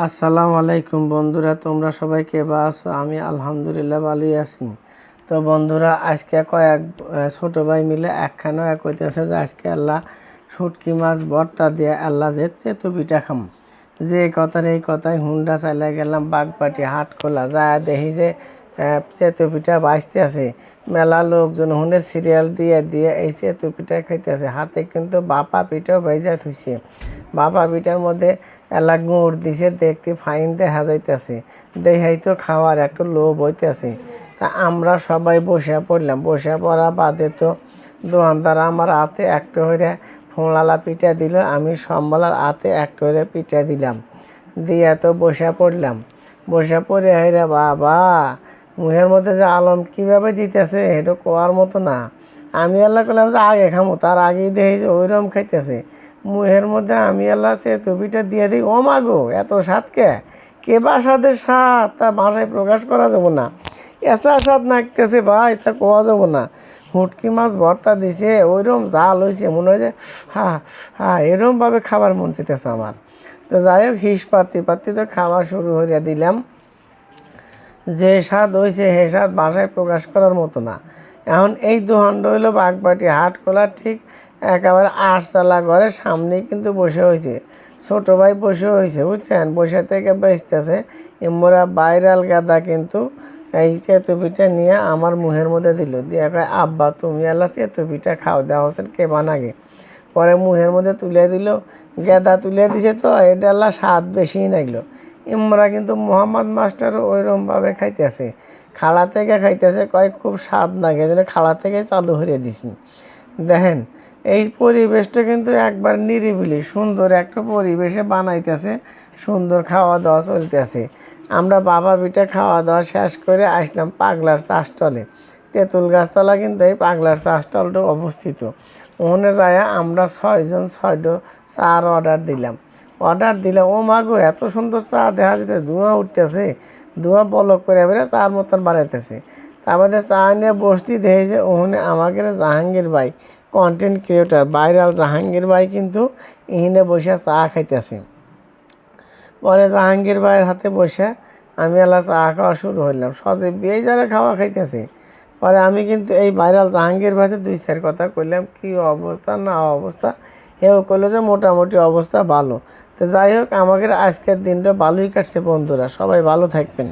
আসসালামু আলাইকুম বন্ধুরা, তোমরা সবাই কেবা আছো? আমি আলহামদুলিল্লাহ ভালোই আছি। তো বন্ধুরা, আজকে কয়েক ছোট ভাই মিলে একখানে এক হইতেছে যে আজকে আল্লাহ শুটকি মাছ ভর্তা দিয়ে আল্লাহ যে চেতু পিঠা খাম। যে কথার এই কথায় হুন্ডা চাইলে গেলাম বাগবাটি হাট খোলা যায়, দেখি যে চেতু পিঠা বাঁচতে আছে। মেলা লোকজন হুনে সিরিয়াল দিয়ে দিয়ে এই চেতু পিঠা খাইতেছে। হাতে কিন্তু বাপা পিঠাও ভেজা থুইছে। বাপা পিঠার মধ্যে এলা গুড় দিছে, দেখতে ফাইন দেখা যাইতেছে। দেখাই তো খাওয়ার একটু লোভ হইতেছে। তা আমরা সবাই বসে পড়লাম। বসে পড়া বাদে তো দোকানদার আমার হাতে একটা হইরে ফোঁড়ালা পিঠা দিল, আমি সম্বলার হাতে একটা হইরে পিঠা দিলাম। দিয়ে তো বসে পড়লাম। বসে পড়ে হইরে বাবা, মুখের মধ্যে যে আলম কীভাবে দিতেছে এটা কোয়ার মতো না। আমি আল্লাহ করলাম যে আগে খামো, তার আগেই দেখি যে ওইরকম খাইতেছে। মুহের মধ্যে আমি আল্লাহ চেতুপিটা দিয়ে দিই। ও মাগো, এত স্বাদকে কে বা স্বাদের স্বাদ তা ভাষায় প্রকাশ করা যাব না। এসা স্বাদ নাকতেছে ভাই, তা কোয়া যাব না। হুটকি মাছ ভর্তা দিছে, ওইরকম জাল হয়েছে, মনে হয় যে এরকমভাবে খাবার মন চেতেছে আমার। তো যাই হোক, হিস পাতি তো খাওয়া শুরু হইয়া দিলাম। যে স্বাদ হয়েছে সে স্বাদ ভাষায় প্রকাশ করার মতো না। এখন এই দোকানটা হইল বাগবাটি হাট খোলা ঠিক একেবারে আটচালা ঘরের সামনেই কিন্তু বসে হয়েছে। ছোটো ভাই বসে হয়েছে, বুঝছেন? বসে থেকে বেচতেছে। মোরা বাইরাল গাদা কিন্তু এই চেতু পিঠা নিয়ে আমার মুখের মধ্যে দিল, দিয়ে কয় আব্বা তুমি আল্লাহ চেতু পিঠা খাও, দেওয়া হোসেন কে বানাগে। পরে মুখের মধ্যে তুলে দিল, গেদা তুলে দিছে, তো এটা আল্লাহ স্বাদ বেশি লাগলো। ইমরা কিন্তু মোহাম্মদ মাস্টারও ওইরকমভাবে খাইতেছে, খাড়া থেকে খাইতেছে, কয় খুব স্বাদ লাগে, এই জন্য খাড়া থেকে চালু হয়ে দিছি। দেখেন, এই পরিবেশটা কিন্তু একবার নিরিবিলি সুন্দর একটা পরিবেশে বানাইতেছে, সুন্দর খাওয়া দাওয়া চলতেছে। আমরা বাবা পিঠা খাওয়া দাওয়া শেষ করে আসলাম পাগলার চা স্টলে। তেঁতুল গাছতলা কিন্তু এই পাগলার চা স্টলটা অবস্থিত। ওখানে যায় আমরা 6 জন 6টো চার অর্ডার দিলাম। ও মাগো, এত সুন্দর চা দেখা যেতে, ধোঁয়া উঠতেছে, ধোঁয়া বলক করে এবারে চার মতন বাড়াইতেছে। তারপরে চা নিয়ে বসতি দেখে যে ওখানে আমাদের জাহাঙ্গীর ভাই, কন্টেন্ট ক্রিয়েটার ভাইরাল জাহাঙ্গীর ভাই কিন্তু এখানে বসে চা খাইতেছে। পরে জাহাঙ্গীর ভাইয়ের হাতে বসে আমি এলা চা খাওয়া শুরু হইলাম। সজে বিয়ে যারা খাওয়া খাইতেছে। পরে আমি কিন্তু এই ভাইরাল জাহাঙ্গীর ভাইতে 2-4 কথা কইলাম, কি অবস্থা না অবস্থা। হেও কইলো যে মোটামুটি অবস্থা ভালো। তো যাই হোক, আমাদের আজকের দিনটা ভালোই কাটছে বন্ধুরা, সবাই ভালো থাকবেন।